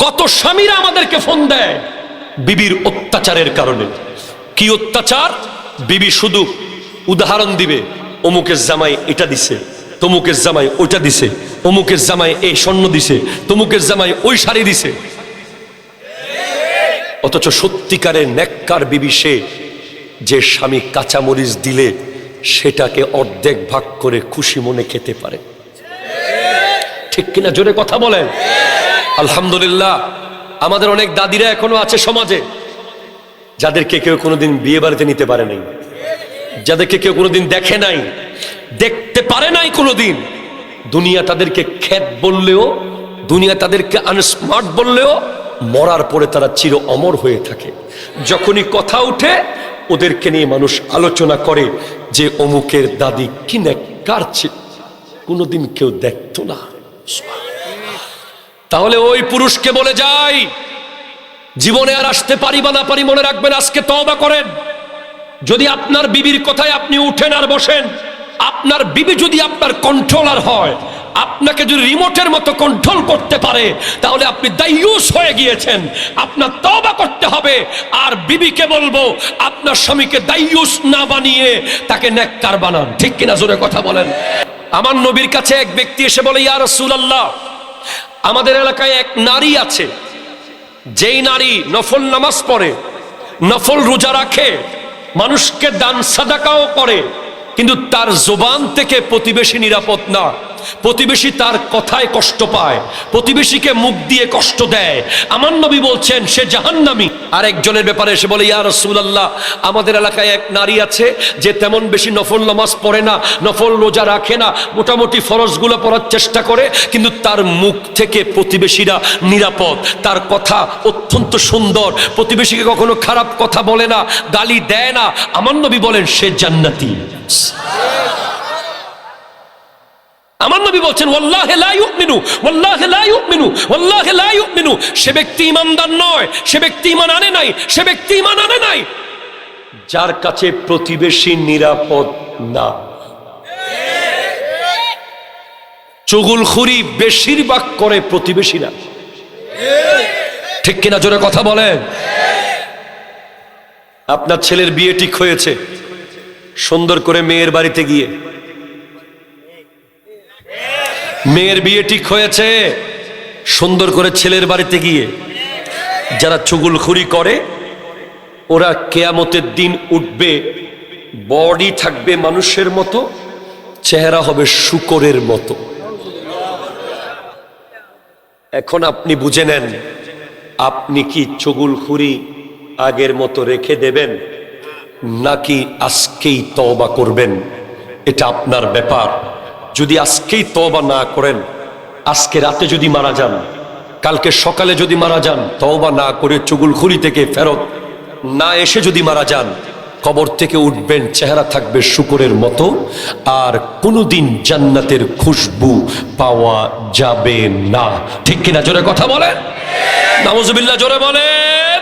কত স্বামীরা আমাদেরকে ফোন দেয় বিবির অত্যাচারের কারণে। কি অত্যাচার? বিবি শুধু উদাহরণ দিবে, অমুকের জামাই এটা দিছে, তমুকের জামাই ওইটা দিছে, অমুকের জামাই এই স্বর্ণ দিছে, তমুকের জামাই ওই শাড়ি দিছে। অথচ সত্যিকারের নেককার বিবি সে, যে স্বামী কাঁচামরিচ দিলে সেটাকে অর্ধেক ভাগ করে খুশি মনে খেতে পারে। ঠিক কিনা? জোরে কথা বলেন। আলহামদুলিল্লাহ, আমাদের অনেক দাদিরা এখনো আছে সমাজে, যাদেরকে কেউ কোনোদিন বিয়ে বাড়িতে নিতে পারে নাই, যাদেরকে কেউ কোনোদিন দেখে নাই, দেখতে পারে নাই কোনোদিন। দুনিয়া তাদেরকে খ্যাত বললেও, দুনিয়া তাদেরকে আনস্মার্ট বললেও, মরার পরে তারা চির অমর হয়ে থাকে। যখনই কথা উঠে ওদেরকে নিয়ে মানুষ আলোচনা করে যে অমুকের দাদি কি নেককার ছিল, কোনোদিন কেউ দেখতো না। তাহলে ওই পুরুষকে বলে যাই, জীবনে আর আসতে পারি বা না পারি, মনে রাখবেন আজকে তওবা করেন। যদি আপনার বিবির কথায় আপনি উঠেন আর বসেন, আপনার বিবি যদি আপনার কন্ট্রোলার হয়, আপনাকে যদি রিমোটের মতো কন্ট্রোল করতে পারে, তাহলে আপনি দায়ুস হয়ে গিয়েছেন। আপনার তওবা করতে হবে। আর বিবিকে বলবো, আপনার স্বামীকে দায়ুস না বানিয়ে তাকে নেককার বানান। ঠিক কিনা? জোরে কথা বলেন। আমার নবীর কাছে এক ব্যক্তি এসে বলে, ইয়া রাসূলুল্লাহ, আমাদের এলাকায় এক নারী আছে, যেই নারী নফল নামাজ পড়ে, নফল রোজা রাখে, মানুষকে দান সাদাকাও করে, কিন্তু তার জবান থেকে প্রতিবেশী নিরাপদ না। প্রতিবেশী তার কথায় কষ্ট পায়, প্রতিবেশীকে মুখ দিয়ে কষ্ট দেয়। আমার নবী বলছেন সে জাহান্নামী। আর একজনের ব্যাপারে এসে বলে, ইয়া রাসূলুল্লাহ, আমাদের এলাকায় এক নারী আছে যে তেমন বেশি নফল নামাজ পড়ে না, নফল রোজা রাখে না, মোটামুটি ফরজগুলো পড়ার চেষ্টা করে, কিন্তু তার মুখ থেকে প্রতিবেশীরা নিরাপদ, তার কথা অত্যন্ত সুন্দর, প্রতিবেশীকে কখনো খারাপ কথা বলে না, গালি দেয় না। আমার নবী বলেন সে জান্নাতি। আমার নবী বলছেন, ওয়াল্লাহি লা ইউমিনু, ওয়াল্লাহি লা ইউমিনু, ওয়াল্লাহি লা ইউমিনু। সে ব্যক্তি ঈমানদার নয়, সে ব্যক্তি ঈমান আনে নাই, সে ব্যক্তি ঈমান আনে নাই যার কাছে প্রতিবেশী নিরাপদ না। চুগলখুরি বেশিরভাগ করে প্রতিবেশীরা। ঠিক কিনা? জোরে কথা বলেন। আপনার ছেলের বিয়ে ঠিক হয়েছে, সুন্দর করে মেয়ের বাড়িতে গিয়ে, মেয়ের বিয়ে ঠিক হয়েছে সুন্দর করে ছেলের বাড়িতে গিয়ে, যারা চুগলখুরি করে ওরা কিয়ামতের দিন উঠবে, বডি থাকবে মানুষের মতো, চেহারা হবে শূকরের মতো। এখন আপনি বুঝে নেন, আপনি কি চুগলখুরি আগের মতো রেখে দেবেন, নাকি আজকেই তওবা করবেন? এটা আপনার ব্যাপার। যদি আজকেই তওবা না করেন, আজকে রাতে যদি মারা যান, কালকে সকালে যদি মারা যান, তওবা না করে চুগলখুরি থেকে ফেরত না এসে যদি মারা যান, কবর থেকে উঠবেন, চেহারা থাকবে শূকরের মতো, আর কোনোদিন জান্নাতের খুশবু পাওয়া যাবে না। ঠিক কিনা? জোরে কথা বলেন। নাউজুবিল্লাহ, জোরে বলেন।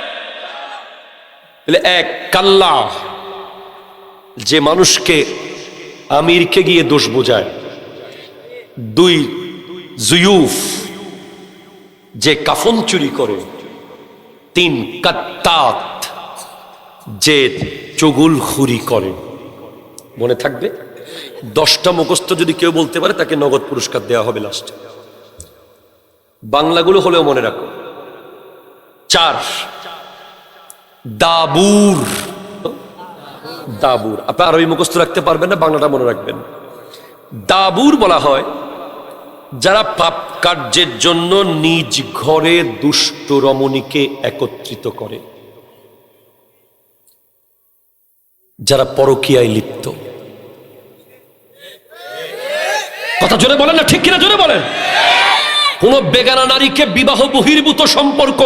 এক কাল্লা যে মানুষকে আমিরকে গিয়ে দোষ বোঝায়, দুই জুয়ুফ যে কাফন চুরি করে, তিন কাত্তাত যে চুগলখুরি করে। মনে থাকবে, 10টা মুখস্থ যদি কেউ বলতে পারে তাকে নগদ পুরস্কার দেওয়া হবে লাস্টে। বাংলাগুলো হলেও মনে রাখো। 4 দাবুর। দাবুর আপনি আরবি মুখস্থ রাখতে পারবেন না, বাংলাটা মনে রাখবেন। দাবুর বলা হয় যারা পাপ কার্যের জন্য নিজ ঘরে দুষ্ট রমণীকে একত্রিত করে, যারা পরকীয়ায় লিপ্ত। কথা জোরে বলেন না, ঠিক কিনা? জোরে বলেন। কোন বেগানা নারীকে বিবাহ বহির্ভূত সম্পর্ক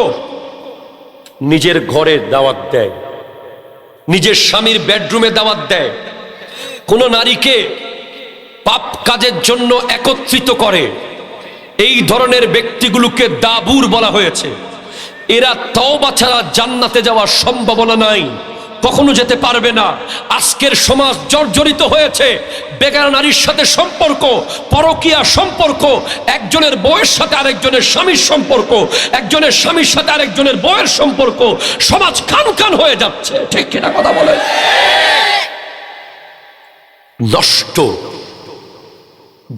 নিজের ঘরে দাওয়াত দেয়, নিজের স্বামীর বেডরুমে দাওয়াত দেয়, কোন নারীকে পাপ কাজের জন্য একত্রিত করে, এই ধরনের ব্যক্তিগুলোকে দাবুর বলা হয়েছে। এরা তওবা ছাড়া জান্নাতে যাওয়ার সম্ভাবনা নাই। কখনো যেতে পারবে না। আজকের সমাজ জর্জরিত হয়েছে বেগানা নারীর সাথে সম্পর্ক, পরকীয়া সম্পর্ক, একজনের বউয়ের সাথে আরেকজনের স্বামীর সম্পর্ক, একজনের স্বামীর সাথে আরেকজনের বউয়ের সম্পর্ক। সমাজ খান খান হয়ে যাচ্ছে, ঠিক কিনা কথা বলেন? নষ্ট,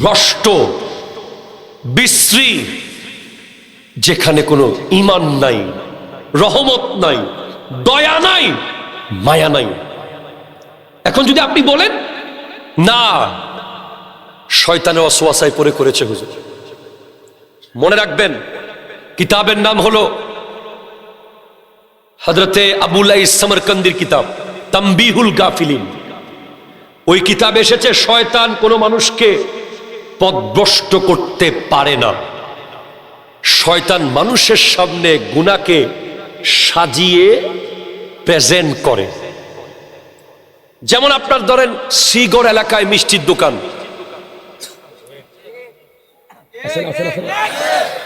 ভ্রষ্ট, বিশ্রী, যেখানে কোনো ঈমান নাই, রহমত নাই, দয়া নাই, মায়া নাই। এখন যদি আপনি বলেন না শয়তানের ওয়াসওয়াসায় পড়ে করেছে হুজুর, মনে রাখবেন কিতাবের নাম হলো হযরতে আবুলাই সমরকন্দির কিতাব তামবিহুল গাফিলিন। ওই কিতাবে এসেছে শয়তান কোনো মানুষকে পথভ্রষ্ট করতে পারে না। শয়তান মানুষের সামনে গুনাহকে সাজিয়ে প্রেজেন্ট করে। যেমন আপনার ধরেন শ্রীগড় এলাকায় মিষ্টির দোকান,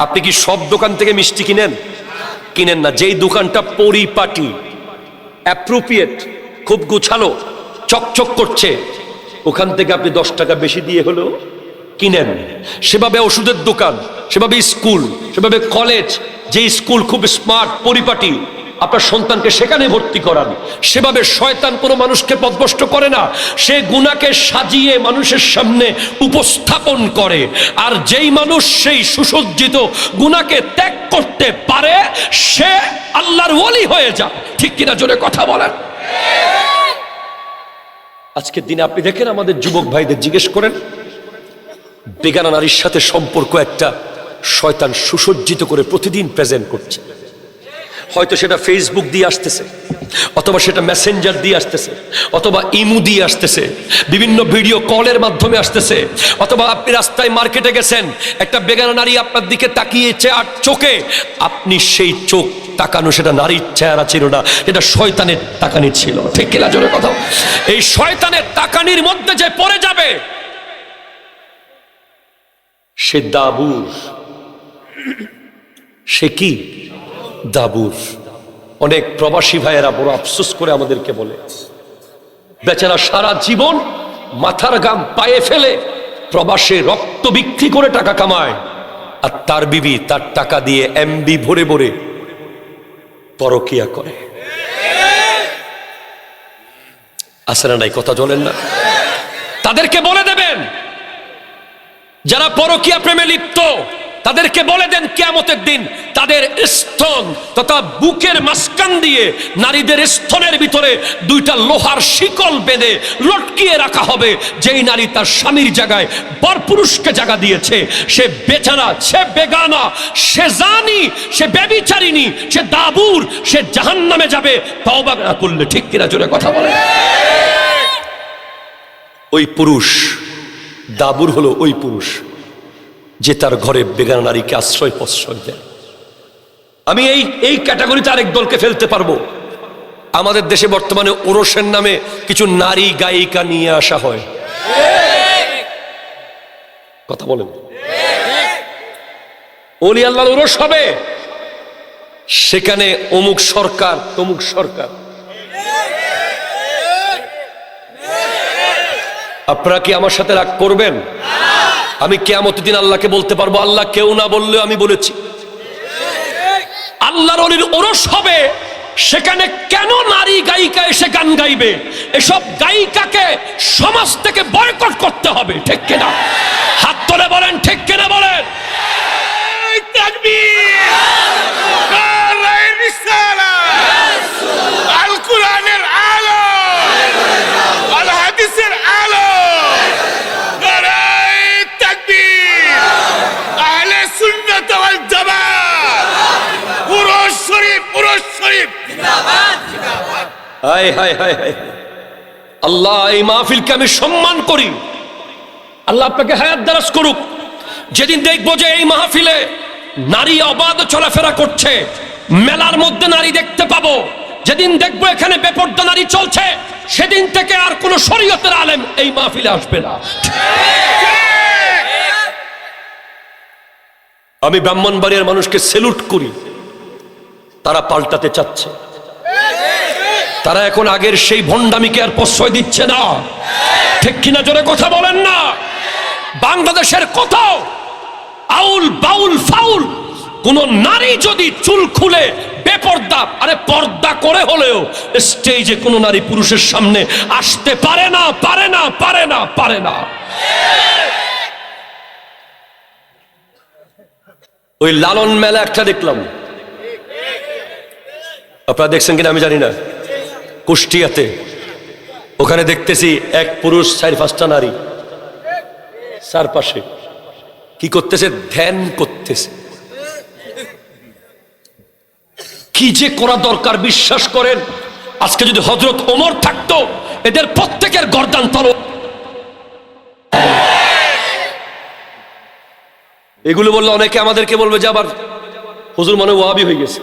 আপনি কি সব দোকান থেকে মিষ্টি কিনেন? কিনেন না। যেই দোকানটা পরিপাটি, অ্যাপ্রোপ্রিয়েট, খুব গোছালো, চকচক করছে, ওখান থেকে আপনি 10 টাকা বেশি দিয়ে হলেও কিনেন। সেভাবে ওষুধের দোকান, সেভাবে স্কুল, সেভাবে কলেজ, যে স্কুল খুব স্মার্ট, পরিপাটি, আপনার সন্তানকে সেখানে ভর্তি করান। সেভাবে শয়তান কোনো মানুষকে পথভ্রষ্ট করে না, সে গুনাহকে সাজিয়ে মানুষের সামনে উপস্থাপন করে। আর যেই মানুষ সেই সুসজ্জিত গুনাহকে ত্যাগ করতে পারে সে আল্লাহর ওলি হয়ে যায়, ঠিক কিনা জোরে কথা বলেন? আজকের দিনে আপনি দেখেন আমাদের যুবক ভাইদের জিজ্ঞেস করেন, বেগানা নারীর সাথে সম্পর্ক একটা শয়তান সুসজ্জিত করে প্রতিদিন প্রেজেন্ট করছে। হয়তো সেটা ফেসবুক দিয়ে আসতেছে, অথবা সেটা মেসেঞ্জার দিয়ে আসতেছে, অথবা ইমু দিয়ে আসতেছে, বিভিন্ন ভিডিও কলের মাধ্যমে আসতেছে, অথবা আপনি রাস্তায় মার্কেটে গেছেন, একটা বেগানা নারী আপনার দিকে তাকিয়েছে আর চোখে আপনি সেই চোখ তাকানো, সেটা নারীর চেহারা ছিল না, এটা শয়তানের তাকানি ছিল, ঠিক কিনা জোরে কথা? এই শয়তানের তাকানির মধ্যে যে পড়ে যাবে সে দাবুর। সে কি? দাবুর। অনেক প্রবাসী ভাইয়েরা বড় আফসোস করে আমাদেরকে বলে, বেচারা সারা জীবন মাথার ঘাম পায়ে ফেলে প্রবাসে রক্ত বিক্রি করে টাকা কামায়, আর তার বিবি তার টাকা দিয়ে এমবি ভরে ভরে পরকিয়া করে। আছে না নাই? কথা বলেন না? তাদেরকে বলে দেবেন, যারা পরকিয়া প্রেমে লিপ্ত তাদেরকে বলে দেন কিয়ামতের দিন তাদের স্তন তথা বুকের মাঝখান দিয়ে নারীদের স্তনের ভিতরে 2টা লোহার শিকল বেঁধে লটকিয়ে রাখা হবে। যেই নারী তার স্বামীর জায়গায় পরপুরুষকে জায়গা দিয়েছে সে বেচারা, সে বেগানা, সে জানি, সে ব্যভিচারিণী, সে দাবুর, সে জাহান্নামে যাবে তওবা না করলে, ঠিক কিনা জোরে কথা বলে? ওই পুরুষ দাবুর হলো ওই পুরুষ যে তার ঘরে বেগানা নারীকে আশ্রয় প্রশ্রয় দেয়। আমি এই ক্যাটাগরিতে আরেক দলকে ফেলতে পারবো। আমাদের দেশে বর্তমানে ওরসের নামে কিছু নারী গায়িকা নিয়ে আসা হয়, কথা বলেন? ওলি আল্লাহর ওরস হবে, সেখানে অমুক সরকার তমুক সরকার। আপনারা কি আমার সাথে রাগ করবেন? আমি কিয়ামতের দিন আল্লাহকে বলতে পারবো, আল্লাহ কেউ না বললেও আমি বলেছি। আল্লাহর ওলির ওরস হবে, সেখানে কেন নারী গায়িকা এসে গান গাইবে? এসব গায়িকাকে সমাজ থেকে বয়কট করতে হবে, ঠিক কিনা? হাত তুলে বলেন, ঠিক কিনা বলেন? আল কুরআনের আলো, আল হাদিসের আলো, আল্লাহ এই মাহফিলকে আমি সম্মান করি, আল্লাহ আপনাকে হায়াত দারাজ করুক। যেদিন দেখবো যে এই মাহফিলে নারী অবাধ চলাফেরা করছে, মেলার মধ্যে নারী দেখতে পাবো, যেদিন দেখবো এখানে বেপরদা নারী চলছে, সেদিন থেকে আর কোন শরীয়তের আলেম এই মাহফিলে আসবে না। আমি ব্রাহ্মণবাড়িয়ার মানুষকে সেলুট করি, তারা পাল্টাতে চাচ্ছে। তারা এখন আগের সেই ভণ্ডামিকে আর প্রশ্রয় দিচ্ছে না, ঠিক কিনা জোরে কথা বলেন না? বাংলাদেশের কোথাও আউল বাউল ফাউল কোন নারী যদি চুল খুলে বেপর্দা, আরে পর্দা করে হলেও স্টেজে কোন নারী পুরুষের সামনে আসতে পারে না, পারে না, পারে না, পারে না। ওই লালন মেলা একটা দেখলাম, আপনারা দেখছেন কিনা আমি জানি না, কুষ্টিয়াতে। ওখানে দেখতেছি এক পুরুষ 4-5টা নারী চারপাশে কি করতেছে, ধ্যান করতেছে। কি যে করা দরকার বিশ্বাস করেন, আজকে যদি হযরত ওমর থাকতো এদের প্রত্যেকের গর্দান তলো। এগুলো বললে অনেকে আমাদেরকে বলবে যে আবার হুজুর মনে ওয়াহাবি হয়ে গেছে।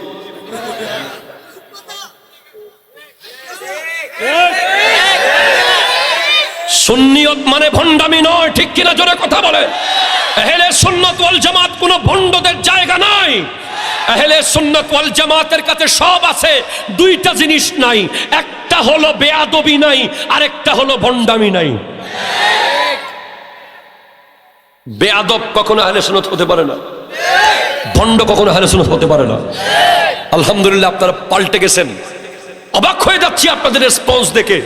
সুন্নিয়ত মানে ভণ্ডামি নয়, ঠিক কিনা জোরে কথা বলে? আহলে সুন্নাত ওয়াল জামাত কোনো ভণ্ডদের জায়গা নাই। আহলে সুন্নাত ওয়াল জামাতের কাছে সব আছে, দুইটা জিনিস নাই, একটা হলো বেয়াদবি নাই, আরেকটা হলো ভণ্ডামি নাই। বেয়াদব কখনো আহলে সুন্নাত হতে পারে না, ভণ্ড কখনো আহলে সুন্নাত হতে পারে না। আলহামদুলিল্লাহ আপনারা পাল্টে গেছেন, অবাক হয়ে যাচ্ছি আপনাদের রেসপন্স দেখে।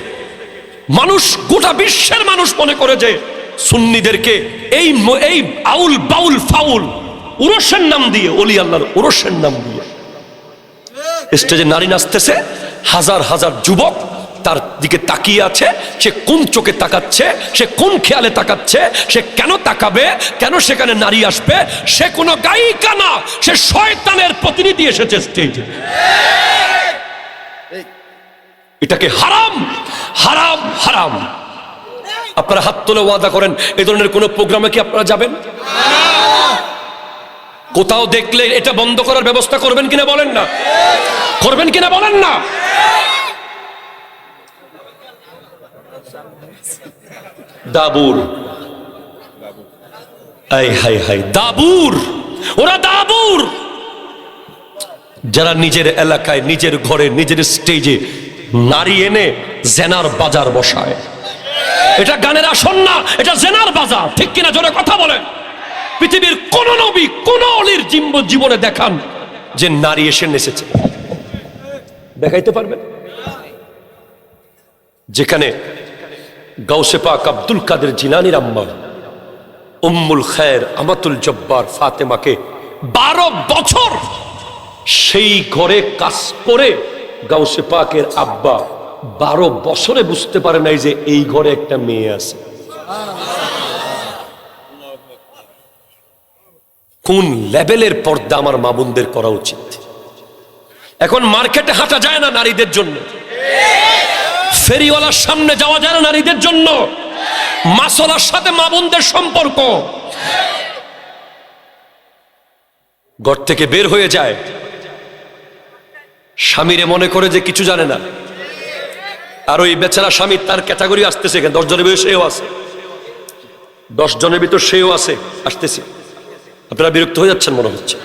মানুষ, গোটা বিশ্বের মানুষ মনে করে যে সুন্নিদেরকে এই আউল বাউল ফাউল উরসের নাম দিয়ে, ওলি আল্লাহর উরসের নাম দিয়ে স্টেজে নারী নাচতেছে, হাজার হাজার যুবক তার দিকে তাকিয়ে আছে। সে কোন চোখে তাকাচ্ছে, সে কোন খেয়ালে তাকাচ্ছে, সে কেন তাকাবে, কেন সেখানে নারী আসবে? সে কোনো গায়িকা না, সে শয়তানের প্রতিনিধি এসেছে স্টেজে। এটাকে হারাম, হারাম, হারাম। আপনারা হাত তুলে ওয়াদা করেন এই ধরনের কোন প্রোগ্রামে কি আপনারা যাবেন? কোথাও দেখলে এটা বন্ধ করার ব্যবস্থা করবেন কিনা বলেন না, করবেন কিনা বলেন না? দাবুর, আই হাই হাই, দাবুর, ওরা দাবুর যারা নিজের এলাকায়, নিজের ঘরে, নিজের স্টেজে নারী এনে জেনার বাজার বসায়। এটা গানের আসন না, এটা জেনার বাজার, ঠিক কিনা জোরে কথা বলেন? পৃথিবীর কোন নবী, কোন অলির জীবনে দেখান যে নারী এসে নেচেছে? দেখাইতে পারবেন? যেখানে গাউসে পাক আব্দুল কাদের জিলানীর আম্মা উম্মুল খায়ের আমাতুল জব্বার ফাতেমাকে 12 বছর সেই ঘরে কাজ করে গাউসে পাকের আব্বা 12 বছরে বুঝতে পারে নাই যে এই ঘরে একটা মেয়ে আছে। কোন লেভেলের পর্দা আমার মা বোনদের করা উচিত? এখন মার্কেটে হাঁটা যায় না নারীদের জন্য, ফেরিওয়ালার সামনে যাওয়া যায় না নারীদের জন্য, মাসলার সাথে মা বোনদের সম্পর্ক। ঘর থেকে বের হয়ে যায়, স্বামীরে মনে করে যে কিছু জানে না, আর ওই বেচারা স্বামী তার ক্যাটাগরি আসতেছে, 10 জনের ভিতর সেও আছে, 10 জনের ভিতর সেও আছে, আসতেছে। আপনারা বিরক্ত হয়ে যাচ্ছেন মনে হচ্ছে।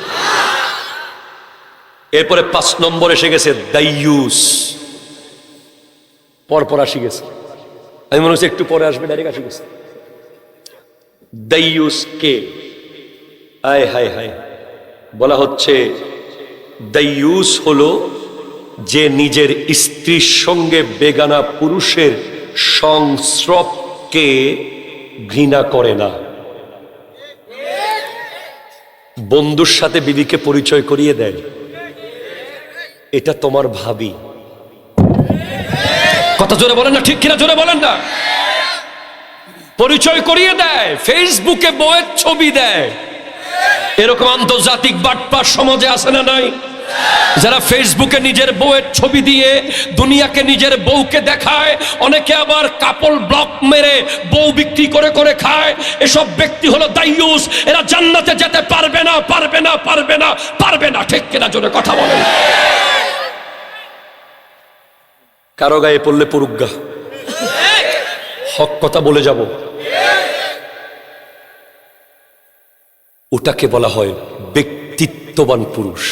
এরপরে 5 নম্বর এসে গেছে দাইয়ুস, পরপর আসি গেছে। আমি মনে হচ্ছে একটু পরে আসবে, ডাইরেক্ট আসি গেছে। দাইয়ুস কে? আয় হায় হায়, বলা হচ্ছে দাইয়ুস হলো যে নিজের স্ত্রীর সঙ্গে বেগানা পুরুষের সংস্রবকে ঘৃণা করে না। বন্ধুর সাথে বিবিকে পরিচয় করিয়ে দেয়, এটা তোমার ভাবি। কথা জোরে বলেন না, ঠিক কিনা জোরে বলেন না? পরিচয় করিয়ে দেয়, ফেসবুকে বউয়ের ছবি দেয়। এরকম আন্তর্জাতিক বাটপার সমাজে আছে না নাই? যারা ফেসবুকে নিজের বউয়ের ছবি দিয়ে দুনিয়াকে নিজের বউকে দেখায়, অনেকে আবার কাপল ব্লক মেরে বউ বিক্রি করে করে খায়। এসব ব্যক্তি হলো দাইয়ুস। এরা জান্নাতে যেতে পারবে না, পারবে না, পারবে না, পারবে না, ঠিক কিনা জোরে কথা বলেন? কারো গায়ে পড়লে পরুজ্ঞা, হক কথা বলে যাব, ওটাকে বলা হয় ব্যক্তিত্ববান পুরুষ।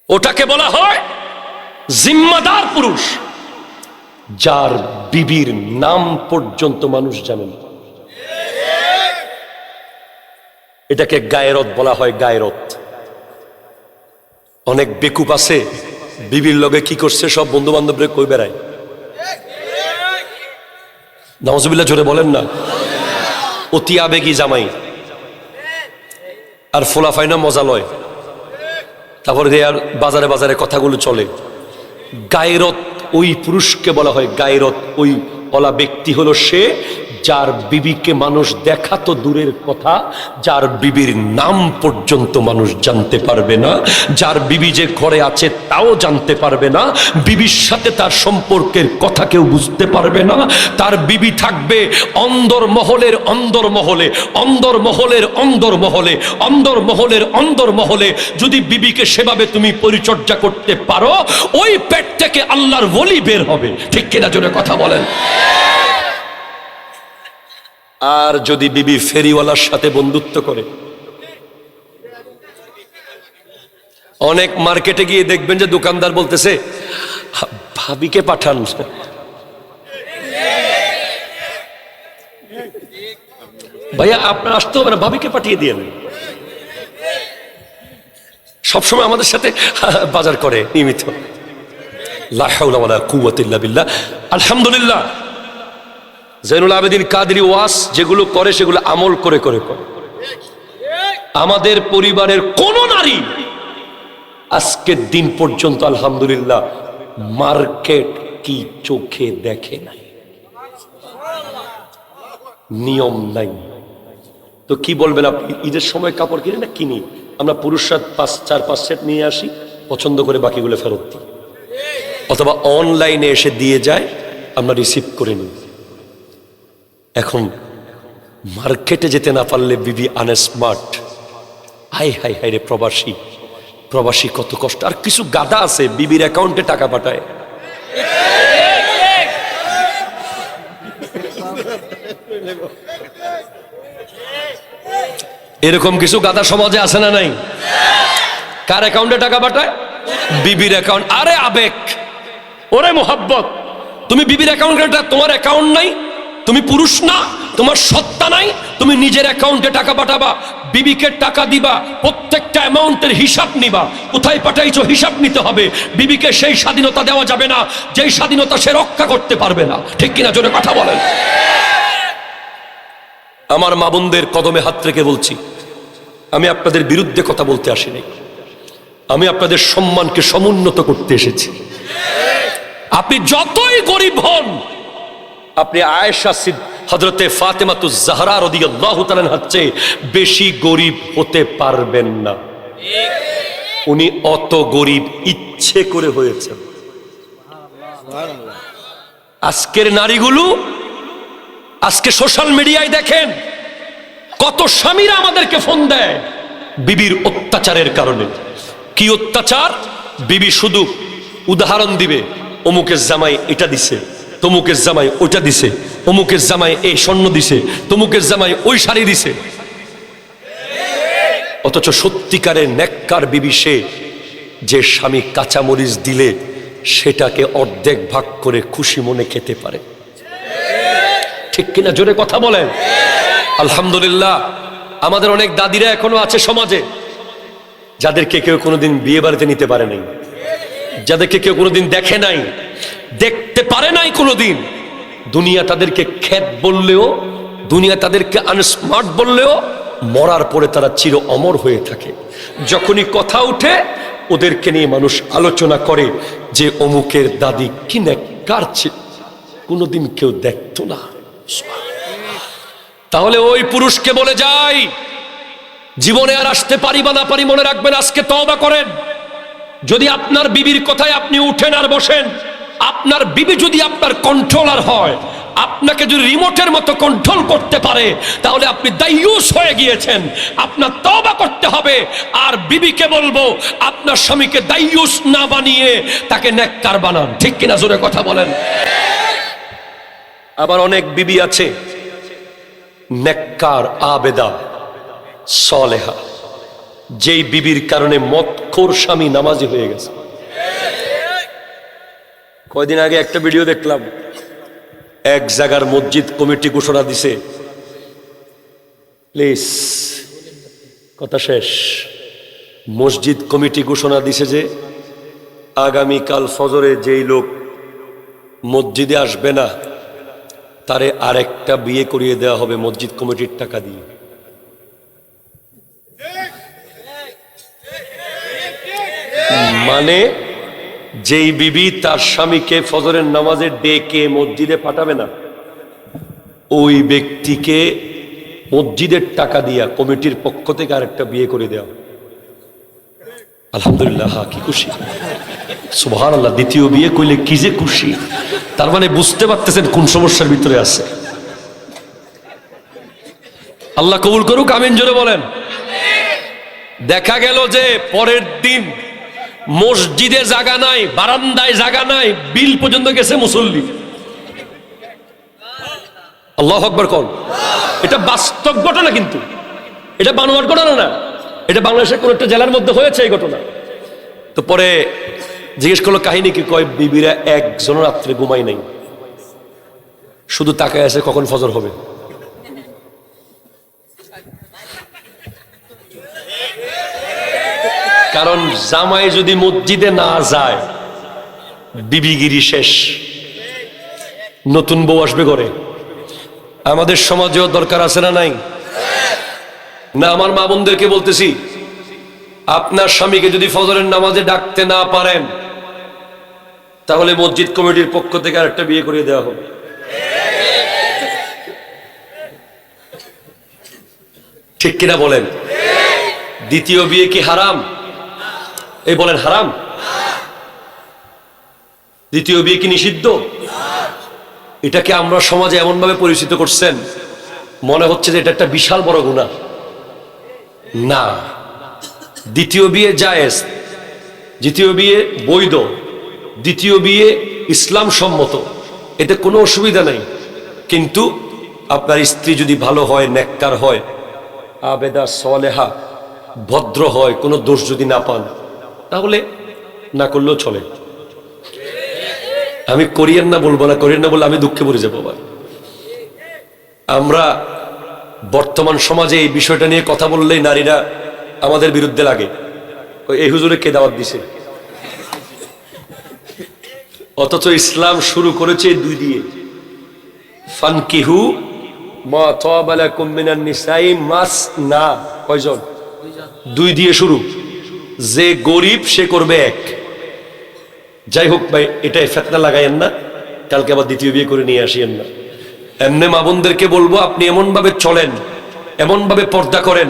ওটাকে বলা হয় জিম্মাদার পুরুষ, যার বিবির নাম পর্যন্ত মানুষ জানে না। এটাকে গায়রত বলা হয়, গায়রত। অনেক বেকুব আছে, বিবির লগে কি করছে সব বন্ধু বান্ধবরে কই বেড়ায়। নাউজুবিল্লাহ, জোরে বলেন না। অতি আবেগী জামাই, আর ফোলাফাইনা মজা লয়, তারপরে আর বাজারে বাজারে কথাগুলো চলে। গায়রত ওই পুরুষকে বলা হয় গায়রত। ওই বলা ব্যক্তি হলো সে, যার বিবিকে মানুষ দেখা তো দূরের কথা, যার বিবির নাম পর্যন্ত মানুষ জানতে পারবে না, যার বিবি যে ঘরে আছে তাও জানতে পারবে না, বিবির সাথে তার সম্পর্কের কথা কেউ বুঝতে পারবে না। তার বিবি থাকবে অন্দরমহলের অন্দরমহলে, অন্দরমহলের অন্দরমহলে, অন্দরমহলের অন্দরমহলে। যদি বিবিকে সেভাবে তুমি পরিচর্যা করতে পারো, ওই পেট থেকে আল্লাহর ওলি বের হবে। ঠিক কিনা জোরে কথা বলেন। আর যদি বিবি ফেরিওয়ালার সাথে বন্ধুত্ব করে, অনেক মার্কেটে গিয়ে দেখবেন যে দোকানদার বলতেছে ভাবিকে পাঠান, ভাইয়া আপনার আসতে হবে না, ভাবিকে পাঠিয়ে দিয়ে। সবসময় আমাদের সাথে বাজার করে নিয়মিত। লা হাওলা ওয়ালা কুওয়াতা ইল্লা বিল্লাহ। আলহামদুলিল্লাহ, জৈনুল আবেদিন কাদরি ওয়াজ যেগুলো করে সেগুলো আমল করে করে করে। আমাদের পরিবারের কোন নারী আজকের দিন পর্যন্ত আলহামদুলিল্লাহ মার্কেট কি চোখে দেখে নাই, নিয়ম নাই। তো কি বলবেন আপনি, ঈদের সময় কাপড় কিনে না কিনি, আমরা পুরুষরা 4-5 সেট নিয়ে আসি, পছন্দ করে বাকিগুলো ফেরত দিই, অথবা অনলাইনে এসে দিয়ে যায়, আমরা রিসিভ করে নিই। এখন মার্কেটে যেতে না পারলে বিবি আনস্মার্ট। হাই হাই হাই রে প্রবাসী, প্রবাসী কত কষ্ট। আর কিছু গাধা আছে বিবির অ্যাকাউন্টে টাকা পাঠায়। এরকম কিছু গাধা সমাজে আছে না নাই? কার অ্যাকাউন্টে টাকা পাঠায়? বিবির অ্যাকাউন্ট। আরে আবেগ, ওরে মোহাব্বত, তুমি বিবির অ্যাকাউন্টে, তোমার অ্যাকাউন্ট নাই, তুমি পুরুষ না, তোমার সত্তা নাই, তুমি নিজের অ্যাকাউন্টে টাকা পাঠাবা, বিবিকে টাকা দিবা, প্রত্যেকটা অ্যামাউন্টের হিসাব নিবা, কোথায় পাঠাইছো হিসাব নিতে হবে। বিবিকে সেই স্বাধীনতা দেওয়া যাবে না যেই স্বাধীনতা সে রক্ষা করতে পারবে না। ঠিক কিনা জোরে কথা বলেন। আমার মা বোনদের কদমে হাত রেখে বলছি, আমি আপনাদের বিরুদ্ধে কথা বলতে আসিনি, আমি আপনাদের সম্মানকে সমুন্নত করতে এসেছি। আপনি যতই গরিব হন, আপনি আয়েশা হযরতে ফাতেমাতুজ জাহরা রাদিয়াল্লাহু তাআলা আনহার চেয়ে বেশি গরিব হতে পারবেন না। উনি অত গরিব ইচ্ছে করে হয়েছেন। আজকের নারীগুলো, আজকে সোশ্যাল মিডিয়ায় দেখেন কত স্বামীরা আমাদেরকে ফোন দেয় বিবির অত্যাচারের কারণে। কি অত্যাচার? বিবি শুধু উদাহরণ দিবে, অমুকের জামাই এটা দিছে, তমুকের জামাই ওইটা দিছে, অমুকের জামাই এই স্বর্ণ দিছে, তমুকের জামাই ওই শাড়ি দিছে। অথচ সত্যিকারের নেককার বিবি সে, যে স্বামী কাঁচামরিচ দিলে সেটাকে অর্ধেক ভাগ করে খুশি মনে খেতে পারে। ঠিক কিনা জোরে কথা বলেন। আলহামদুলিল্লাহ, আমাদের অনেক দাদিরা এখনো আছে সমাজে, যাদেরকে কেউ কোনোদিন বিয়ে বাড়িতে নিতে পারে নাই, যাদেরকে কেউ কোনোদিন দেখে নাই, দেখতে পারে নাই কোনোদিন। দুনিয়া তাদেরকে খ্যাত বললেও, দুনিয়া তাদেরকে আনস্মার্ট বললেও, মরার পরে তারা চির অমর হয়ে থাকে। যখনই কথা উঠে ওদেরকে নিয়ে মানুষ আলোচনা করে যে অমুকের দাদি কি নেককার ছিল, কোনোদিন কেউ দেখতো না। তাহলে ওই পুরুষকে বলে যাই, জীবনে আর আসতে পারি বা না পারি, মনে রাখবেন আজকে তওবা করেন। যদি আপনার বিবির কথায় আপনি উঠেন আর বসেন, আপনার বিবি যদি আপনার কন্ট্রোলার হয়, আপনাকে যদি রিমোটের মতো কন্ট্রোল করতে পারে, তাহলে আপনি দায়ুস হয়ে গিয়েছেন। আপনার তওবা করতে হবে। আর বিবিকে বলবো, আপনার স্বামীকে দায়ুস না বানিয়ে তাকে নেককার বানান। ঠিক কিনা জোরে কথা বলেন। আবার অনেক বিবি আছে নেককার, আবেদা, সলেহা, যেই বিবির কারণে মদখোর স্বামী নামাজি হয়ে গেছে। কয়দিন আগে একটা ভিডিও দেখলাম, এক জায়গার মসজিদ কমিটি ঘোষণা দিছে, প্লিজ কথা শেষ, মসজিদ কমিটি ঘোষণা দিছে যে আগামীকাল ফজরে যেই লোক মসজিদে আসবে না তারে আরেকটা বিয়ে করিয়ে দেওয়া হবে মসজিদ কমিটির টাকা দিয়ে। মানে যেই বিবি তার স্বামীকে ফজরের নামাজে ডেকে মসজিদে পাঠাবে না, ওই ব্যক্তিকে মসজিদের টাকা দিয়া কমিটির পক্ষ থেকে আরেকটা বিয়ে করে দেওয়া। আলহামদুলিল্লাহ, হ্যাঁ কি খুশি, সুবহানাল্লাহ। দ্বিতীয় বিয়ে কইলে কি যে খুশি, তার মানে বুঝতে পারতেছেন কোন সমস্যার ভিতরে আছে। আল্লাহ কবুল করুক, আমিন জোরে বলেন। দেখা গেল যে পরের দিন মসজিদে জায়গা নাই, বারান্দায় জায়গা নাই, বিল পর্যন্ত গেছে মুসল্লি। আল্লাহু আকবার কোন। এটা বাস্তব ঘটনা, কিন্তু এটা বানোয়াট ঘটনা না, এটা বাংলাদেশের কোন একটা জেলার মধ্যে হয়েছে এই ঘটনা। তো পরে জিজ্ঞেস করলো কাহিনী কি, কয় বিবিরা একজন রাত্রে ঘুমাই নাই, শুধু তাকায় আছে কখন ফজর হবে। কারণ জামাই যদি মসজিদে না যায় বিবিগিরি শেষ, নতুন বউ আসবে ঘরে। আমাদের সমাজেও দরকার আছে না নাই? না, আমার মা বোনদেরকে বলতেছি, আপনার স্বামীকে যদি ফজরের নামাজে ডাকতে না পারেন তাহলে মসজিদ কমিটির পক্ষ থেকে আরেকটা বিয়ে করিয়ে দেওয়া হবে। ঠিক কিনা বলেন? দ্বিতীয় বিয়ে কি হারাম? এই বলেন হারাম? দ্বিতীয় বিয়ে কি নিষিদ্ধ? এটাকে আমরা সমাজে এমন ভাবে পরিচিত করছেন মনে হচ্ছে যে এটা একটা বিশাল বড় গুনাহ। না, দ্বিতীয় বিয়ে জায়েজ, দ্বিতীয় বিয়ে বৈধ, দ্বিতীয় বিয়ে ইসলাম সম্মত, এতে কোনো অসুবিধা নাই। কিন্তু আপনার স্ত্রী যদি ভালো হয়, নেককার হয়, আবেদা সলেহা, ভদ্র হয়, কোনো দোষ যদি না পান তাহলে না করলেও চলে। আমি করিয়েন না বলবো না, করিয়েন না বললে আমি দুঃখে পড়ে যাবো। আমরা বর্তমান সমাজে এই বিষয়টা নিয়ে কথা বললেই নারীরা আমাদের বিরুদ্ধে লাগে, এই হুজুরে কে দাওয়াত দিছে। অথচ ইসলাম শুরু করেছে দুই দিয়ে, ফানকিহু মা তাবা লাকুম মিনান নিসাই মাসনা, কয়জন? দুই দিয়ে শুরু। যে গরিব সে করবে এক। যাই হোক ভাই, এটাই ফেতনা লাগাইয়েন না, কালকে আবার দ্বিতীয় বিয়ে করে নিয়ে আসিয়েন না। এমনি মা বোনদেরকে বলবো, আপনি এমন ভাবে চলেন, এমন ভাবে পর্দা করেন,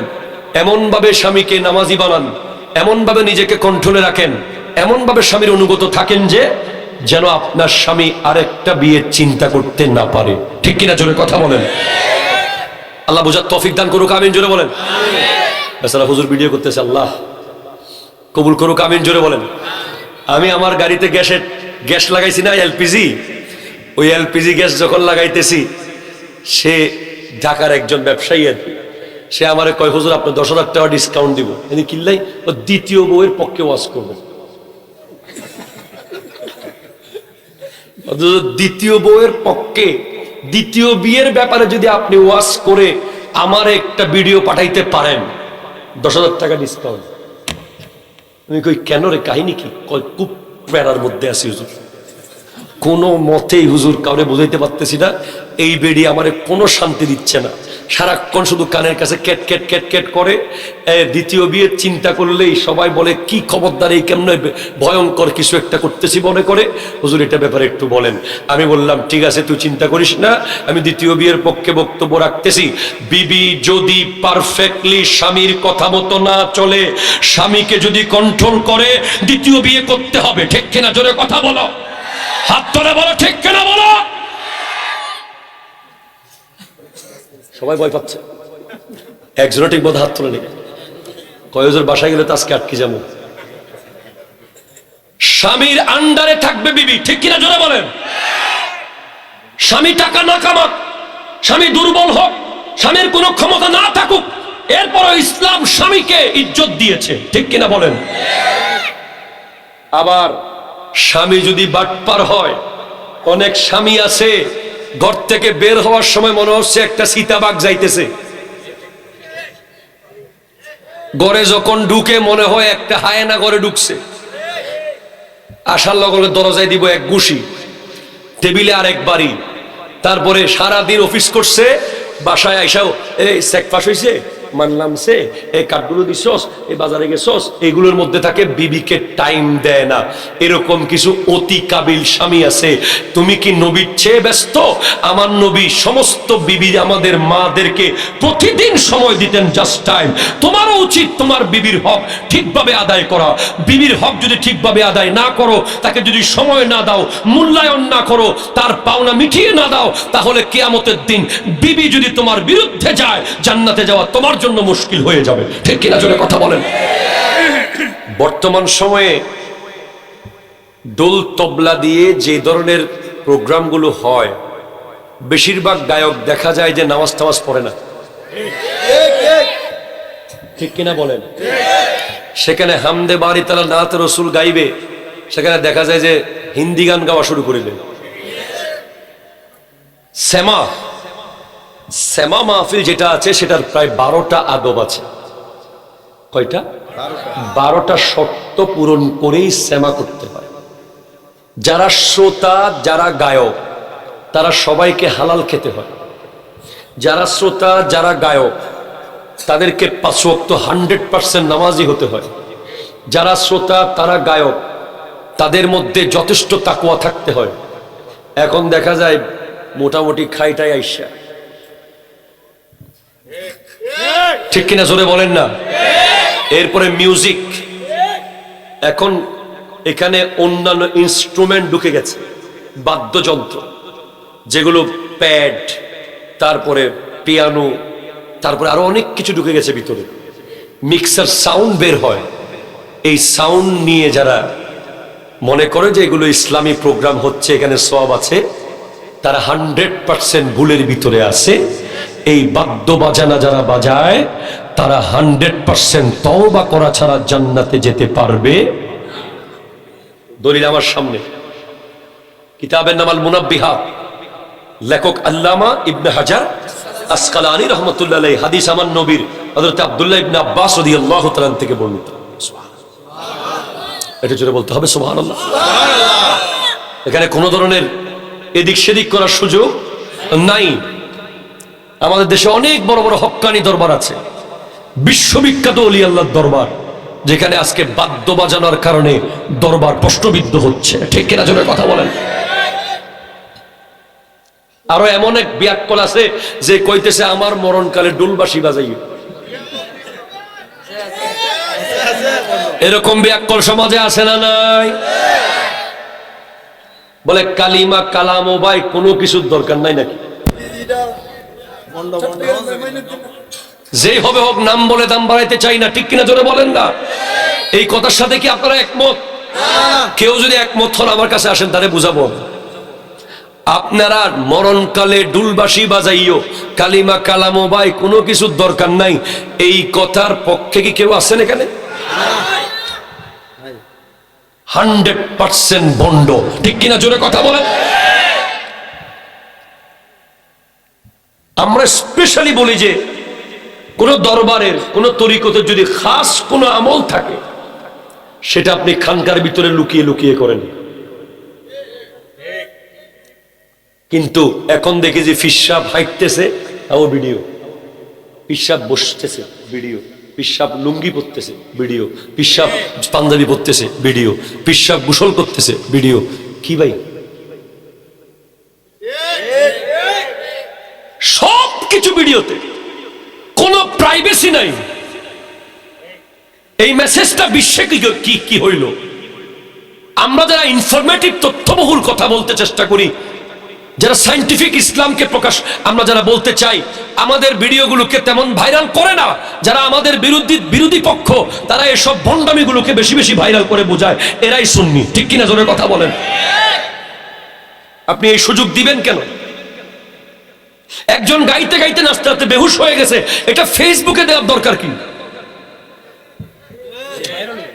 এমন ভাবে স্বামীকে নামাজি বানান, এমন ভাবে নিজেকে কন্ট্রোলে রাখেন, এমন ভাবে স্বামীর অনুগত থাকেন যে যেন আপনার স্বামী আরেকটা বিয়ের চিন্তা করতে না পারে। ঠিক কিনা জোরে কথা বলেন। আল্লাহ বুঝার তৌফিক দান করুক, আমিন জোরে বলেন। বেচারা হুজুর ভিডিও করতেছে, আল্লাহ কবুল করুক, আমিন জোরে বলেন। আমি আমার গাড়িতে গ্যাস লাগাইছি না, এলপিজি, ওই এলপিজি গ্যাস যখন লাগাইতেছি, সে ঢাকার একজন ব্যবসায়ী, সে আমারে কয় হুজুর আপনি 10,000 টাকা ডিসকাউন্ট দিব। আমি কিনলাই ও দ্বিতীয় বউয়ের পক্ষে ওয়াজ করবো। দ্বিতীয় বউয়ের পক্ষে, দ্বিতীয় বিয়ের ব্যাপারে যদি আপনি ওয়াজ করে আমার একটা ভিডিও পাঠাইতে পারেন, 10,000 টাকা ডিসকাউন্ট। আমি কই কেন রে, কাহিনী কি? কয় খুব প্যারার মধ্যে আছি হুজুর, কোনো মতেই হুজুর কাউরে বুঝাইতে পারতেছি না, এই বেড়ি আমারে কোনো শান্তি দিচ্ছে না, সারাক্ষণ শুধু কানের কাছে ক্যাট ক্যাট ক্যাট ক্যাট করে। দ্বিতীয় বিয়ের চিন্তা করলেই সবাই বলে কি খবরদার, এই কেমন ভয়ঙ্কর কিছু একটা করতেছি মনে করে। হুজুর এটা ব্যাপারে একটু বলেন। আমি বললাম ঠিক আছে, তুই চিন্তা করিস না, আমি দ্বিতীয় বিয়ের পক্ষে বক্তব্য রাখতেছি। বিবি যদি পারফেক্টলি স্বামীর কথা মতো না চলে, স্বামীকে যদি কন্ট্রোল করে, দ্বিতীয় বিয়ে করতে হবে। ঠিক কিনা জোরে কথা বলো, হাত তুলে বলো ঠিক কিনা বলো। সবাই ভয় পাচ্ছে, একজনও ঠিক মতো হাত তুলে নেই। কয়েকজন বাসায় গেলে তো আজকে আটকে যাবো। স্বামীর আন্ডারে থাকবে বিবি, ঠিক কিনা জোরে বলেন। স্বামী টাকা না কামাক, স্বামী দুর্বল হোক, স্বামীর কোনো ক্ষমতা না থাকুক, এরপরও ইসলাম স্বামীকে ইজ্জত দিয়েছে, ঠিক কিনা বলেন। আবার স্বামী যদি বাটপার হয়, অনেক স্বামী আছে ঘর থেকে বের হওয়ার সময় মনে হচ্ছে একটা চিতাবাঘ যাইতেছে, ঘরে যখন ঢুকে মনে হয় একটা হায়না ঘরে ঢুকছে। আসার লগে লগে দরজায় দিব এক ঘুষি, টেবিলে আরেক বাড়ি, তারপরে সারাদিন অফিস করছে, বাসায় আইসাও এই চেক পাস হয়েছে, মানলাম সে, এই কাঠগুলো দিছস, এই বাজারে গেছস, এগুলোর মধ্যে থাকে, বিবিকে টাইম দেয় না। এরকম কিছু অতি কাবিল স্বামী আছে। তুমি কি নবীর চেয়ে ব্যস্ত? আমার নবী সমস্ত বিবি আমাদের মাদেরকে প্রতিদিন সময় দিতেন, জাস্ট টাইম। তোমারও উচিত তোমার বিবির হক ঠিকভাবে আদায় করা। বিবির হক যদি ঠিকভাবে আদায় না করো, তাকে যদি সময় না দাও, মূল্যায়ন না করো, তার পাওনা মিটিয়ে না দাও, তাহলে কিয়ামতের দিন বিবি যদি তোমার বিরুদ্ধে যায়, জান্নাতে যাওয়া তোমার জন্য মুশকিল হয়ে যাবে। ঠিক কিনা জোরে কথা বলেন। বর্তমান সময়ে দোল তবলা দিয়ে যে ধরনের প্রোগ্রামগুলো হয়, বেশিরভাগ গায়ক দেখা যায় যে নামাজ টামাজ পড়ে না। ঠিক কিনা বলেন। সেখানে হামদে বাড়ি তারা নাত রসুল গাইবে, সেখানে দেখা যায় যে হিন্দি গান গাওয়া শুরু করিলেন। শ্যামা মাহফিল যেটা আছে সেটার প্রায় 12টা আদব আছে। কয়টা? 12টা শর্ত পূরণ করেই শ্যামা করতে হয়। যারা শ্রোতা, যারা গায়ক, তারা সবাইকে হালাল খেতে হয়। যারা শ্রোতা, যারা গায়ক, তাদেরকে 5 ওয়াক্ত 100% নামাজি হতে হয়। যারা শ্রোতা, তারা গায়ক, তাদের মধ্যে যথেষ্ট তাকওয়া থাকতে হয়। এখন দেখা যায় মোটামুটি খাইটাই আইসা। ঠিক কিনা জোরে বলেন না। এরপরে মিউজিক, এখন এখানে অন্যান্য ইনস্ট্রুমেন্ট ঢুকে গেছে, বাদ্যযন্ত্র, যেগুলো প্যাড, তারপরে পিয়ানো, তারপরে আরো অনেক কিছু ঢুকে গেছে ভিতরে। মিক্সার সাউন্ড বের হয়। এই সাউন্ড নিয়ে যারা মনে করে যে এগুলো ইসলামী প্রোগ্রাম হচ্ছে, এখানে সওয়াব আছে, তারা 100% ভুলের ভিতরে আছে। এই বাদ্য বাজানা যারা বাজায়, তারা 100% তওবা করা ছাড়া জান্নাতে যেতে পারবে। দলিল আমার সামনে, কিতাবের নাম আল মুনাব্বিহাত, লেখক আল্লামা ইবনে হাজার আসকালানী রহমতুল্লাহ আলাইহি, হাদিস আমার নবীর হযরত আব্দুল্লাহ ইবনে আব্বাস রাদিয়াল্লাহু তাআলা থেকে বর্ণিত। এটা জোরে বলতে হবে সুবহানাল্লাহ। এখানে কোন ধরনের এদিক সেদিক করার সুযোগ নাই। আমাদের দেশে অনেক বড় বড় হক্কানি দরবার আছে, বিশ্ববিখ্যাত ওলি আল্লাহর দরবার, যেখানে আজকে বাদ্য বাজানোর কারণে দরবার প্রশ্নবিদ্ধ হচ্ছে। ঠিক কিনা জোরে কথা বলেন। আরো এমন এক বিয়াক্কল আছে যে কইতেছে আমার মরণকালে ডুলবাসি বাজাইও। এরকম বিয়াক্কল সমাজে আছে না নাই? বলে কালিমা কালাম ও ভাই কোনো কিছুর দরকার নাই নাকি? যেই হবে হোক, নাম বলে দাম বাড়াইতে চাই না। ঠিক কিনা জোরে বলেন না। এই কথার সাথে কি আপনারা একমত? কেউ যদি একমত হন আমার কাছে আসেন, তারে বুঝাবো। আপনারা মরণকালে ডুলবাসি বাজাইও, কালিমা কালাম ও ভাই কোনো কিছুর দরকার নাই, এই কথার পক্ষে কি কেউ আছেন এখানে? 100% বন্ড। ঠিক কিনা জোরে কথা বলেন। আমরা স্পেশালি বলি যে কোন দরবারের, কোন তরিকতের যদি খাস কোন আমল থাকে, সেটা আপনি খানকার ভিতরে লুকিয়ে লুকিয়ে করেন। কিন্তু এখন দেখি যে পিশাব হাঁটতেছে, তাও ভিডিও। পিশাব বসতেছে, ভিডিও। পিশাব লুঙ্গি পরতেছে, ভিডিও। পিশাব পাঞ্জাবি পরতেছে, ভিডিও। পিশাব গোসল করতেছে, ভিডিও। কি ভাই, সব কিছু ভিডিওতে, কোনো প্রাইভেসি নাই। এই মেসেজটা বিশ্বে কি কি হইল? আমরা যারা ইনফরমেটিভ তথ্যবহুল কথা বলতে চেষ্টা করি, যারা সায়েন্টিফিক ইসলামকে প্রকাশ আমরা যারা বলতে চাই, আমাদের ভিডিওগুলোকে তেমন ভাইরাল করে না। যারা আমাদের বিরোধী পক্ষ, তারা এসব ভণ্ডামিগুলোকে বেশি বেশি ভাইরাল করে বোঝায়, এরাই সুন্নি। ঠিক কিনা জোরে কথা বলেন। আপনি এই সুযোগ দিবেন কেন? একজন গাইতে গাইতে নাচতে নাচতে বেহুশ হয়ে গেছে, এটা ফেসবুকে দেওয়ার দরকার কি?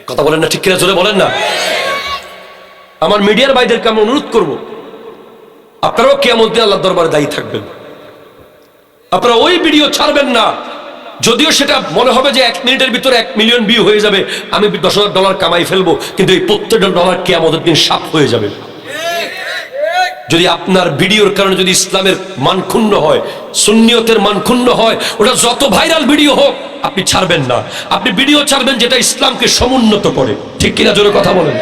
কথা বলেন না। ঠিক কিনা জোরে বলেন না। আমার মিডিয়ার ভাইদেরকে আমি অনুরোধ করব, আপনারাও কিয়ামত দিন আল্লাহর দরবারে দায়ী থাকবেন। আপনারা ওই ভিডিও ছাড়বেন না, যদিও সেটা মনে হবে যে 1 মিনিটের ভিতরে 1 মিলিয়ন ভিউ হয়ে যাবে, আমি $10,000 কামাই ফেলবো, কিন্তু এই প্রত্যেকটা ডলার কিয়ামতের দিন সাফ হয়ে যাবে। যদি আপনার ভিডিওর কারণে যদি ইসলামের মান ক্ষুণ্ণ হয়, সুন্নিয়তের মান ক্ষুণ্ণ হয়, ওটা যত ভাইরাল ভিডিও হোক আপনি ছাড়বেন না। আপনি ভিডিও ছাড়বেন যেটা ইসলামকে সমুন্নত করে, ঠিক কিনা জোরে কথা বলেন।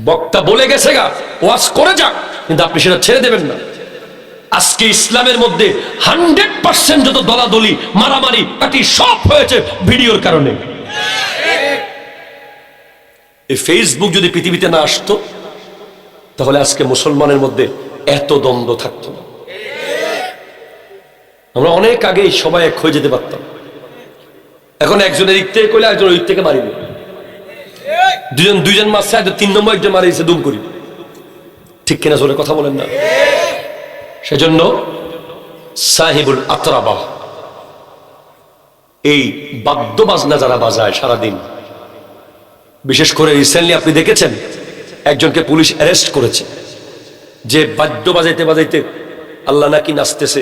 বক্তা বলে গেছে গা, ওয়াজ করে যাক, কিন্তু আপনি সেটা ছেড়ে দেবেন না। আজকে ইসলামের মধ্যে 100% যত দলাদলি মারামারি কাটি সব হয়েছে ভিডিওর কারণে। এই ফেসবুক যদি পৃথিবীতে না আসতো তাহলে আজকে মুসলমানের মধ্যে এত দ্বন্দ্ব থাকতো না। আমরা অনেক আগেই সবাই এক হয়ে যেতে পারতাম। এখন একজনের দিক থেকে কইলে একজন ওই থেকে মারিবে, দুজন মারছে, একজন 3 নম্বর একজন মারিয়েছে দুম করি, ঠিক কিনা জোরে কথা বলেন না। সেজন্য সাহিবুল আতরাবা, এই বাদ্য বাজনা যারা বাজায় সারাদিন, বিশেষ করে রিসেন্টলি আপনি দেখেছেন একজনকে পুলিশ অ্যারেস্ট করেছে, যে বাদ্য বাজাইতে বাজাইতে আল্লাহ নাকি নাচতেছে।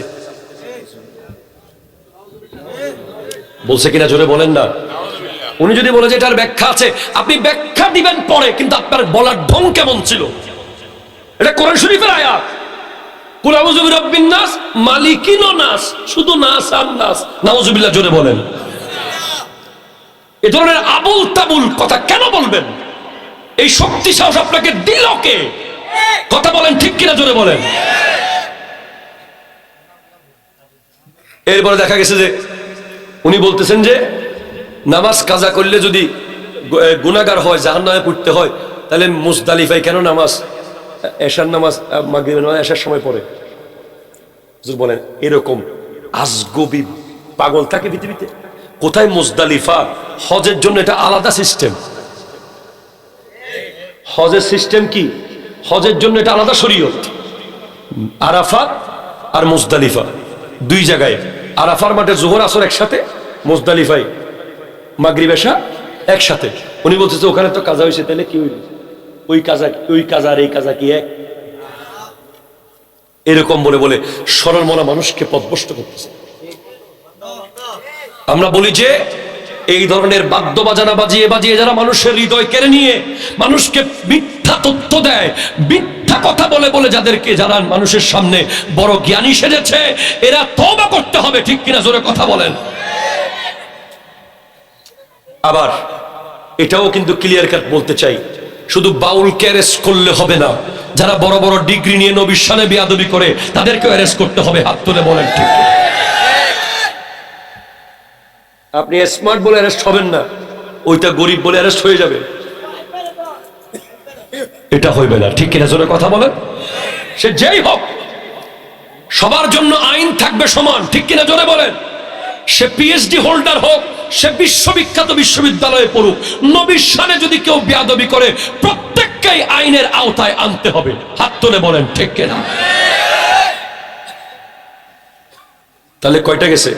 বলছে কিনা জোরে বলেন না। উনি যদি বলে যে এটার ব্যাখ্যা আছে, আপনি ব্যাখ্যা দিবেন পরে, কিন্তু আপনার বলার ঢং কেমন ছিল? এটা কোরআন শরীফের আয়াত, কুল আউযু বিরাব্বিন নাস মালিকিন নাস, শুধু নাস আর নাস। নাউযুবিল্লাহ, জোরে বলেন। এই ধরনের আবুল তাবুল কথা কেন বলবেন? এই শক্তি সাহস আপনাকে দিল কে? কথা বলেন, ঠিক কিনা জোরে বলেন। এরপরে দেখা গেছে যে উনি বলতেছেন যে নামাজ কাজা করলে যদি গুনাহগার হয়, জাহান্নামে পড়তে হয়, তাহলে মুজদালিফায় কেন নামাজ, এশার নামাজ মাগরিবের নামাজ এশার সময় পড়ে? হুজুর বলেন, এরকম আজগবি পাগল থাকে পৃথিবীতে? কোথায় মুজদালিফা? হজের জন্য এটা আলাদা সিস্টেম। হজের সিস্টেম কি? হজের জন্য এটা আলাদা শরীয়ত। আরাফাত আর মুজদালিফা 2 জায়গায়। আরাফার মাঠে জোহর আসর একসাথে, মুজদালিফায় মাগরিব এশা একসাথে। উনি বলতেছে ওখানে তো কাজা হয়েছে, তাহলে কি হইল? ওই কাজা আর এই কাজা কি এক? এরকম বলে বলে সরল মনা মানুষকে পথভ্রষ্ট করতেছে। আমরা বলি যে এই ধরনের বাদ্য বাজানা বাজিয়ে বাজিয়ে যারা মানুষের হৃদয় কেড়ে নিয়ে মানুষকে মিথ্যা তথ্য দেয়, মিথ্যা কথা বলে বলে যাদেরকে, যারা মানুষের সামনে বড় জ্ঞানী সেজেছে, এরা তওবা করতে হবে, ঠিক কিনা জোরে কথা বলেন। আবার এটাও কিন্তু ক্লিয়ার কাট বলতে চাই, শুধু বাউলকে অ্যারেস্ট করলে হবে না, যারা বড় বড় ডিগ্রি নিয়ে নবীর শানে বেয়াদবি করে তাদেরকেও অ্যারেস্ট করতে হবে। হাত তুলে বলেন ঠিক। আপনি স্মার্ট বলে অ্যারেস্ট হবেন না, ওইটা গরিব বলে অ্যারেস্ট হয়ে যাবে, এটা হইবে না, ঠিক কিনা জোরে কথা বলেন। সে যেই হোক, সবার জন্য আইন থাকবে সমান, ঠিক কিনা জোরে বলেন। সে পিএইচডি হোল্ডার হোক, সে বিশ্ববিখ্যাত বিশ্ববিদ্যালয়ে পড়ুক, নবীর শানে যদি কেউ বেয়াদবি করে প্রত্যেককেই আইনের আওতায় আনতে হবে। হাত তুলে বলেন ঠিক কিনা। তাহলে কয়টা গেছে?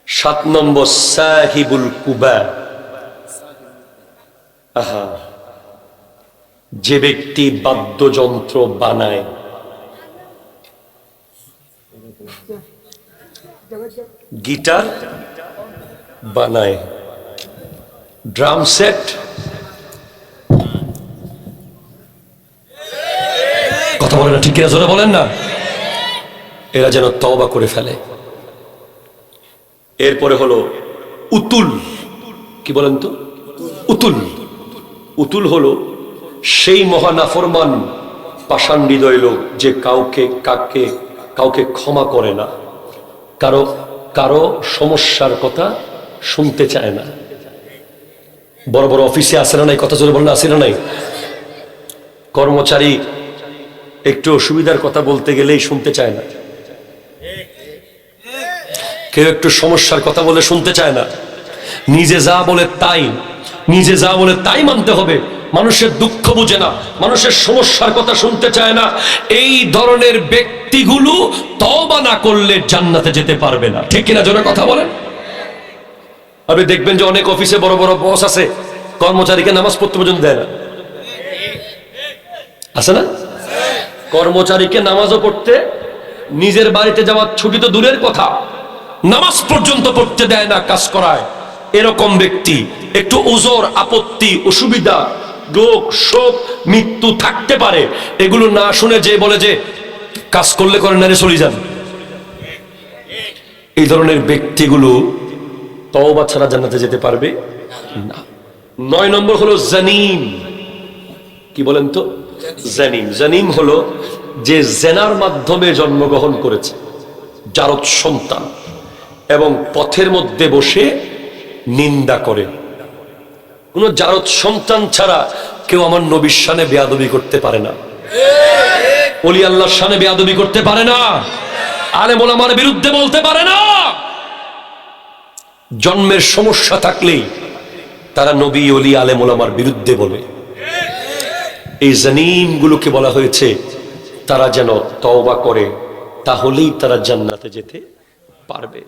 7 নম্বর সাহিবুল কুবা। আহা, যে ব্যক্তি বাদ্যযন্ত্র বানায়, গিটার বানায়, ড্রাম সেট, কথা বলেন না, ঠিক কিনা জোরে বলেন না। এরা যেন তওবা করে ফেলে। এরপরে হলো উতুল। কি বলেন তো? উতুল। উতুল হলো সেই মহানাফরমান পাষাণ হৃদয় লোক যে কাউকে ক্ষমা করে না, কারো সমস্যার কথা শুনতে চায় না। বড় বড় অফিসে আসে না নাই? কথা জোরে বলেন, আসে না নাই? কর্মচারী একটু অসুবিধার কথা বলতে গেলেই শুনতে চায় না, কেউ একটু সমস্যার কথা বলে শুনতে চায় না, নিজে যা বলে তাই মানতে হবে। মানুষের দুঃখ বুঝে না, মানুষের সমস্যার কথা শুনতে চায় না। এই ধরনের ব্যক্তিগুলো তওবা না করলে জান্নাতে যেতে পারবে না, ঠিক কিনা জোরে কথা বলেন। আপনি দেখবেন যে অনেক অফিসে বড় বড় বস আছে, কর্মচারীকে নামাজ পড়তে পর্যন্ত দেয় না, আছে না? কর্মচারীকে নামাজও পড়তে, নিজের বাড়িতে যাওয়ার ছুটি তো দূরের কথা, নামাজ পর্যন্ত পড়তে দেয় না, কাজ করায়। এরকম ব্যক্তি একটু ওজর, আপত্তি, অসুবিধা, রোগ, শোক, মৃত্যু থাকতে পারে, এগুলো না শুনে যে বলে যে কাজ করলে করেন না রে, চলে যান, এই ধরনের ব্যক্তিগুলো তওবা ছাড়া জান্নাতে যেতে পারবে না। 9 নম্বর হলো জানিম। কি বলেন তো? জানিম। জানিম হলো যে জেনার মাধ্যমে জন্মগ্রহণ করেছে, জারদ সন্তান, এবং পথের মধ্যে বসে নিন্দা করে। কোন জারদ সন্তান ছাড়া কেউ আমার নবীর শানে বেয়াদবি করতে পারে না, ওলি আল্লাহর শানে বেয়াদবি করতে পারে না, আলেম ওলামার বিরুদ্ধে বলতে পারে না। জন্মের সমস্যা থাকলেই তারা নবী, ওলি, আলেম ওলামার বিরুদ্ধে বলে। এই জানিম গুলোকে বলা হয়েছে তারা যেন তওবা করে, তাহলেই তারা জান্নাতে যেতে পারবে।